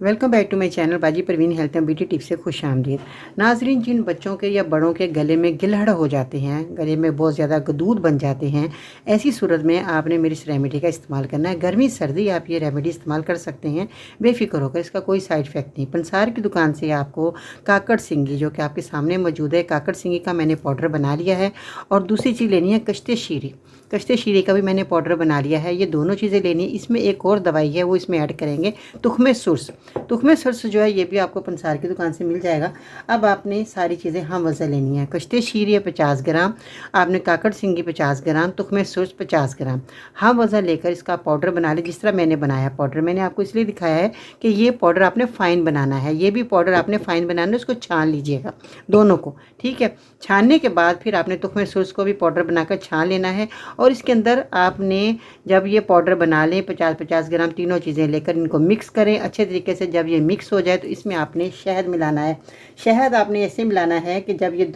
Welcome back to my channel Baji Parveen health and beauty tips से खुश आमदीद। नाजरीन, जिन बच्चों के या बड़ों के गले में गिलहड़ हो जाते हैं, गले में बहुत ज़्यादा गदूद बन जाते हैं, ऐसी सूरत में आपने मेरी इस रेमेडी का इस्तेमाल करना है। गर्मी सर्दी आप ये रेमेडी इस्तेमाल कर सकते हैं बेफिक्र होकर, इसका कोई साइड इफेक्ट नहीं। पंसार की दुकान से आपको काकड़ सिंगी, जो कि आपके सामने मौजूद है, काकड़ सिंगी का मैंने पाउडर बना लिया है। और दूसरी चीज़ लेनी है कश्ते शीरी, कश्ते शीरी का भी मैंने पाउडर बना लिया है। ये दोनों चीज़ें लेनी है। इसमें एक और दवाई है, वो इसमें ऐड करेंगे, तुखमे सुर्स। तुखमे सुर्स जो है ये भी आपको पंसार की दुकान से मिल जाएगा। अब आपने सारी चीज़ें हम वज़न लेनी है। कश्ते शीरी 50 ग्राम, आपने काकड़ सिंगी 50 ग्राम, तुखमे सुर्स 50 ग्राम। हम वज़न लेकर इसका पाउडर बना लें, जिस तरह मैंने बनाया पाउडर। मैंने आपको इसलिए दिखाया है कि ये पाउडर आपने फ़ाइन बनाना है, ये भी पाउडर आपने फ़ाइन बनाना है। उसको छान लीजिएगा दोनों को, ठीक है। छानने के बाद फिर आपने तुखमे सुर्स को भी पाउडर बनाकर छान लेना है। और इसके अंदर आपने जब ये पाउडर बना लें 50-50 ग्राम, तीनों चीज़ें लेकर इनको मिक्स करें अच्छे तरीके से। जब ये मिक्स हो जाए तो इसमें आपने शहद मिलाना है। शहद आपने ऐसे मिलाना है कि जब ये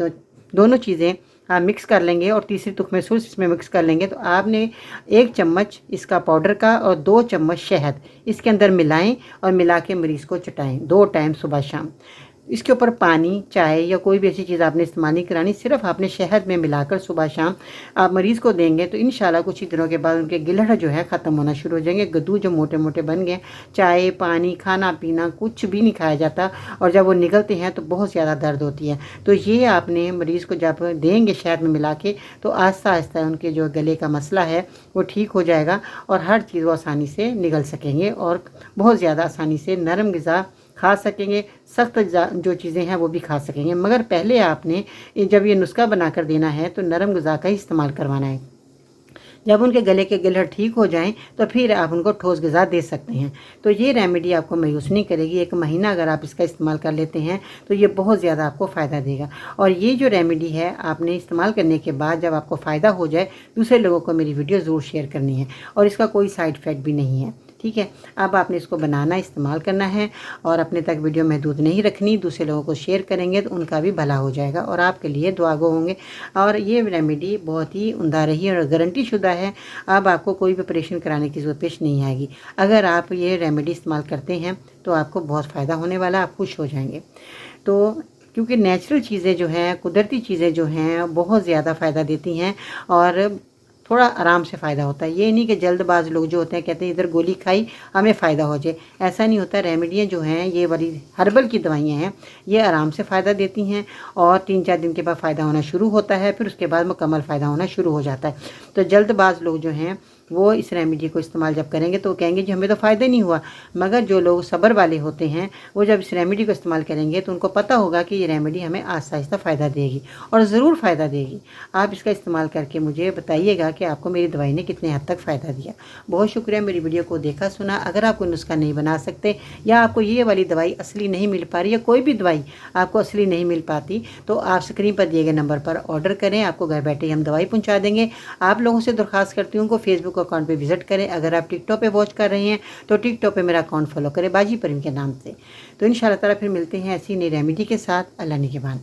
दोनों चीज़ें आप मिक्स कर लेंगे और तीसरी तुखमे सुर्स इसमें मिक्स कर लेंगे, तो आपने 1 चम्मच इसका पाउडर का और 2 चम्मच शहद इसके अंदर मिलाएं और मिला के मरीज़ को चटाएं 2 टाइम सुबह शाम। इसके ऊपर पानी, चाय या कोई भी ऐसी चीज़ आपने इस्तेमाल नहीं करानी, सिर्फ आपने शहद में मिलाकर सुबह शाम आप मरीज़ को देंगे तो इंशाल्लाह कुछ ही दिनों के बाद उनके गिलहड़ जो है ख़त्म होना शुरू हो जाएंगे। गद्दू जो मोटे मोटे बन गए, चाय पानी खाना पीना कुछ भी नहीं खाया जाता, और जब वो निकलते हैं तो बहुत ज़्यादा दर्द होती है। तो ये आपने मरीज़ को जब देंगे शहद में मिला के, तो आहिस्ता आहिस्ता उनके जो गले का मसला है वो ठीक हो जाएगा और हर चीज़ वो आसानी से निकल सकेंगे और बहुत ज़्यादा आसानी से नरम ग़िज़ा खा सकेंगे, सख्त जो चीज़ें हैं वो भी खा सकेंगे। मगर पहले आपने जब ये नुस्खा बनाकर देना है तो नरम ग़िज़ा का ही इस्तेमाल करवाना है। जब उनके गले के गिलहड़ ठीक हो जाएं तो फिर आप उनको ठोस ग़िज़ा दे सकते हैं। तो ये रेमेडी आपको मायूस नहीं करेगी। 1 महीना अगर आप इसका इस्तेमाल कर लेते हैं तो ये बहुत ज़्यादा आपको फ़ायदा देगा। और ये जो रेमेडी है आपने इस्तेमाल करने के बाद जब आपको फ़ायदा हो जाए, दूसरे लोगों को मेरी वीडियो ज़रूर शेयर करनी है। और इसका कोई साइड इफ़ेक्ट भी नहीं है, ठीक है। अब आपने इसको बनाना इस्तेमाल करना है और अपने तक वीडियो महदूद नहीं रखनी। दूसरे लोगों को शेयर करेंगे तो उनका भी भला हो जाएगा और आपके लिए दुआगो होंगे। और ये रेमेडी बहुत ही उम्दा रही और गारंटी शुदा है। अब आपको कोई भी ऑपरेशन कराने की ज़रूरत पेश नहीं आएगी। अगर आप ये रेमेडी इस्तेमाल करते हैं तो आपको बहुत फ़ायदा होने वाला, आप खुश हो जाएंगे। तो क्योंकि नेचुरल चीज़ें जो हैं, कुदरती चीज़ें जो हैं, बहुत ज़्यादा फ़ायदा देती हैं और थोड़ा आराम से फ़ायदा होता है। ये नहीं कि जल्दबाज लोग जो होते हैं कहते हैं इधर गोली खाई हमें फ़ायदा हो जाए, ऐसा नहीं होता। रेमेडियाँ जो हैं ये बड़ी हर्बल की दवाइयाँ हैं, ये आराम से फ़ायदा देती हैं और 3-4 दिन के बाद फ़ायदा होना शुरू होता है, फिर उसके बाद मुकम्मल फ़ायदा होना शुरू हो जाता है। तो जल्दबाज लोग जो हैं वो इस रेमेडी को इस्तेमाल जब करेंगे तो कहेंगे जी हमें तो फ़ायदा नहीं हुआ। मगर जो लोग सब्र वाले होते हैं वो जब इस रेमेडी को इस्तेमाल करेंगे तो उनको पता होगा कि ये रेमेडी हमें आहिस्ता आहिस्ता फ़ायदा देगी और ज़रूर फ़ायदा देगी। आप इसका इस्तेमाल करके मुझे बताइएगा कि आपको मेरी दवाई ने कितने हद तक फ़ायदा दिया। बहुत शुक्रिया मेरी वीडियो को देखा सुना। अगर आप कोई नुस्खा नहीं बना सकते या आपको ये वाली दवाई असली नहीं मिल पा रही या कोई भी दवाई आपको असली नहीं मिल पाती, तो आप स्क्रीन पर दिए गए नंबर पर ऑर्डर करें, आपको घर बैठे हम दवाई पहुँचा देंगे। आप लोगों से दरख्वास्त करती हूँ को फेसबुक अकाउंट पे विजिट करें। अगर आप टिकटॉक पे वॉच कर रहे हैं तो टिकटॉक पे मेरा अकाउंट फॉलो करें बाजी परवीन के नाम से। तो इंशाल्लाह ताला फिर मिलते हैं ऐसी नई रेमेडी के साथ। अल्लाह निगहबान।